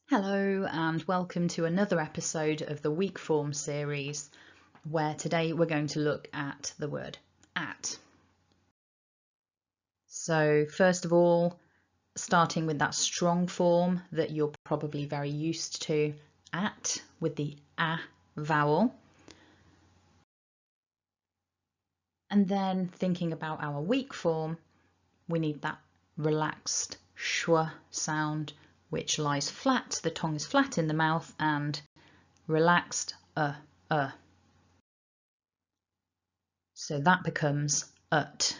Hello and welcome to another episode of the weak form series, where today we're going to look at the word at. So first of all, starting with that strong form that you're probably very used to, at, with the a vowel. And then thinking about our weak form, we need that relaxed schwa sound, which lies flat, the tongue is flat in the mouth, and relaxed So that becomes ut.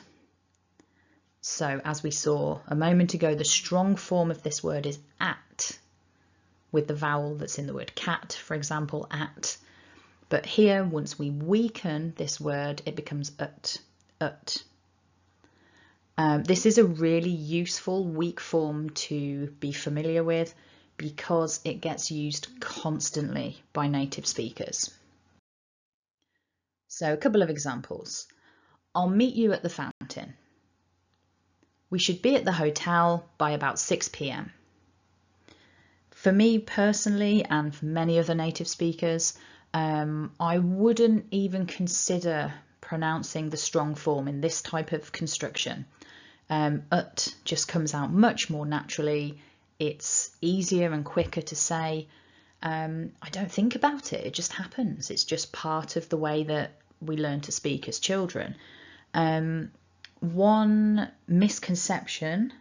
So as we saw a moment ago, the strong form of this word is at, with the vowel that's in the word cat, for example, at. But here, once we weaken this word, it becomes ut, ut. This is a really useful weak form to be familiar with because it gets used constantly by native speakers. So a couple of examples. I'll meet you at the fountain. We should be at the hotel by about 6 p.m. For me personally, and for many other native speakers, I wouldn't even consider pronouncing the strong form in this type of construction. Ut just comes out much more naturally. It's easier and quicker to say. I don't think about it, it just happens. It's just part of the way that we learn to speak as children. One misconception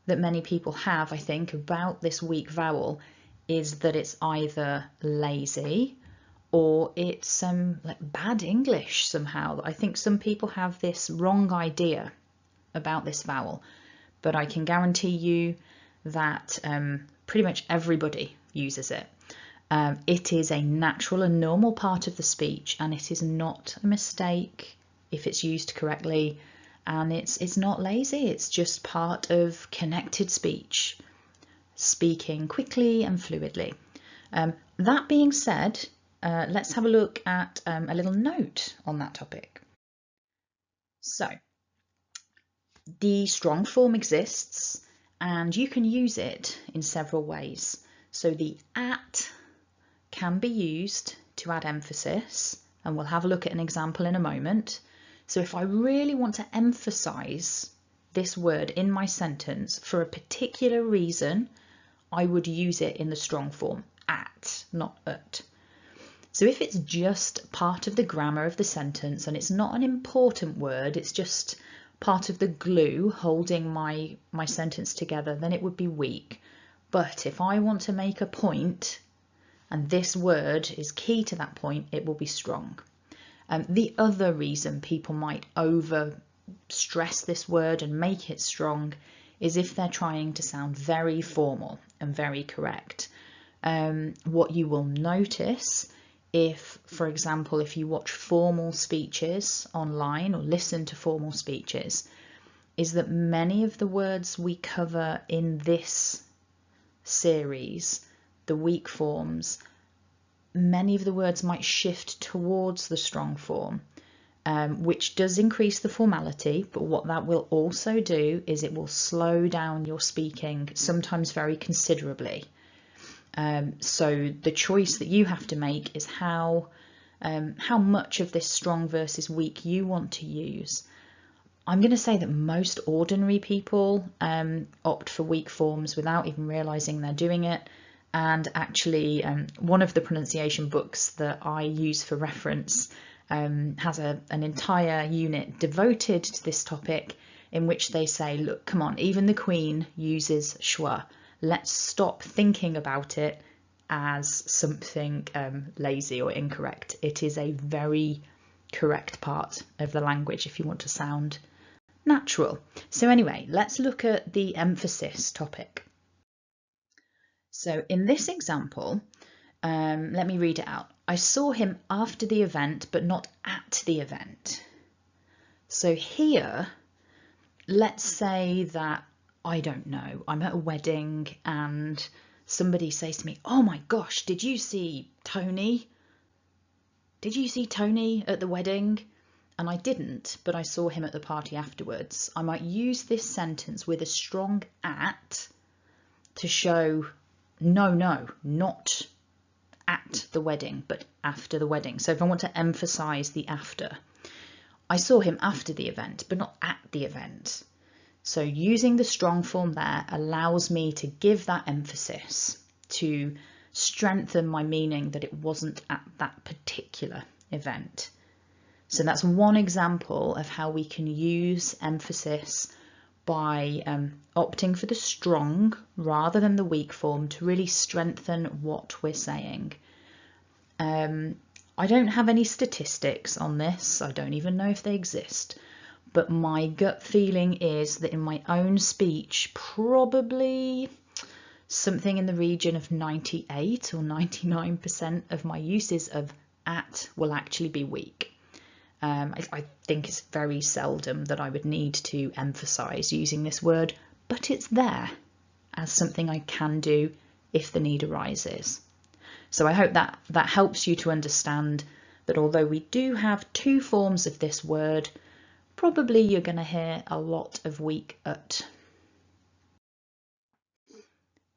that many people have, I think, about this weak vowel is that it's either lazy or it's like bad English somehow. I think some people have this wrong idea about this vowel, but I can guarantee you that pretty much everybody uses it. It is a natural and normal part of the speech, and it is not a mistake if it's used correctly, and it's not lazy, it's just part of connected speech, speaking quickly and fluidly. That being said, let's have a look at a little note on that topic. So, the strong form exists, and you can use it in several ways. So the at can be used to add emphasis, and we'll have a look at an example in a moment. So if I really want to emphasize this word in my sentence for a particular reason, I would use it in the strong form, at, not ut. So if it's just part of the grammar of the sentence and it's not an important word, it's just part of the glue holding my sentence together, then it would be weak. But if I want to make a point, and this word is key to that point, it will be strong. The other reason people might over stress this word and make it strong is if they're trying to sound very formal and very correct. What you will notice if, for example, if you watch formal speeches online or listen to formal speeches, is that many of the words we cover in this series, the weak forms, many of the words might shift towards the strong form, which does increase the formality, but what that will also do is it will slow down your speaking, sometimes very considerably. So the choice that you have to make is how much of this strong versus weak you want to use. I'm going to say that most ordinary people opt for weak forms without even realizing they're doing it. And actually, one of the pronunciation books that I use for reference has an entire unit devoted to this topic, in which they say, look, come on, even the Queen uses schwa. Let's stop thinking about it as something lazy or incorrect. It is a very correct part of the language if you want to sound natural. So anyway, let's look at the emphasis topic. So in this example, let me read it out. I saw him after the event, but not at the event. So here, let's say that, I don't know, I'm at a wedding and somebody says to me, oh my gosh, did you see Tony? Did you see Tony at the wedding? And I didn't, but I saw him at the party afterwards. I might use this sentence with a strong at to show no, not at the wedding, but after the wedding. So if I want to emphasize the after, I saw him after the event, but not at the event. So using the strong form there allows me to give that emphasis, to strengthen my meaning that it wasn't at that particular event. So that's one example of how we can use emphasis by opting for the strong rather than the weak form to really strengthen what we're saying. I don't have any statistics on this. I don't even know if they exist. But my gut feeling is that in my own speech, probably something in the region of 98 or 99% of my uses of at will actually be weak. I think it's very seldom that I would need to emphasize using this word, but it's there as something I can do if the need arises. So I hope that helps you to understand that although we do have two forms of this word, probably you're going to hear a lot of weak at.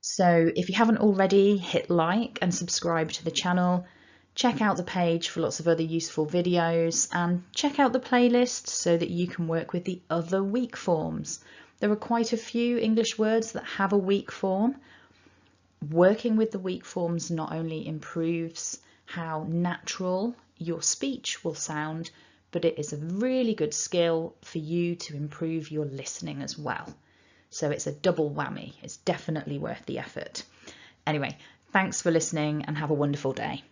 So if you haven't already, hit like and subscribe to the channel. Check out the page for lots of other useful videos, and check out the playlist so that you can work with the other weak forms. There are quite a few English words that have a weak form. Working with the weak forms not only improves how natural your speech will sound, but it is a really good skill for you to improve your listening as well. So it's a double whammy. It's definitely worth the effort. Anyway, thanks for listening and have a wonderful day.